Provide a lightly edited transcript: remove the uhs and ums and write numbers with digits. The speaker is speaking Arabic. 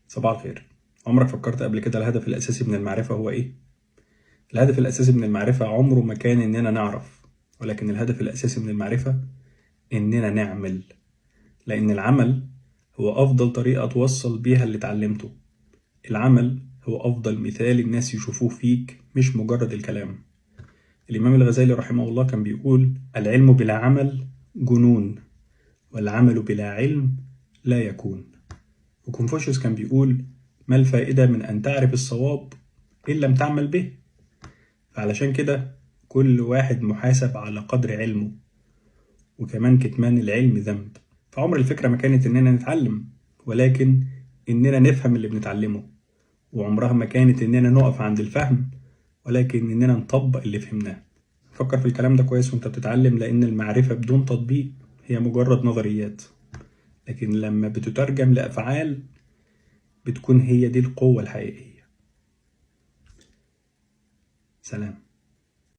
صباح الخير. عمرك فكرت قبل كده الهدف الأساسي من المعرفة هو إيه؟ الهدف الأساسي من المعرفة عمره ما كان إننا نعرف، ولكن الهدف الأساسي من المعرفة إننا نعمل، لأن العمل هو أفضل طريقة توصل بيها اللي اتعلمته. العمل هو أفضل مثال الناس يشوفوه فيك، مش مجرد الكلام. الإمام الغزالي رحمه الله كان بيقول: العلم بلا عمل جنون، والعمل بلا علم لا يكون. وكونفوشيوس كان بيقول: ما الفائدة من أن تعرف الصواب إن لم تعمل به؟ فعلشان كده كل واحد محاسب على قدر علمه، وكمان كتمان العلم ذنب. فعمر الفكرة ما كانت إننا نتعلم، ولكن إننا نفهم اللي بنتعلمه. وعمرها ما كانت إننا نقف عند الفهم، ولكن إننا نطبق اللي فهمناه. فكر في الكلام ده كويس وانت بتتعلم، لأن المعرفة بدون تطبيق هي مجرد نظريات، لكن لما بتترجم لأفعال بتكون هي دي القوة الحقيقية. سلام.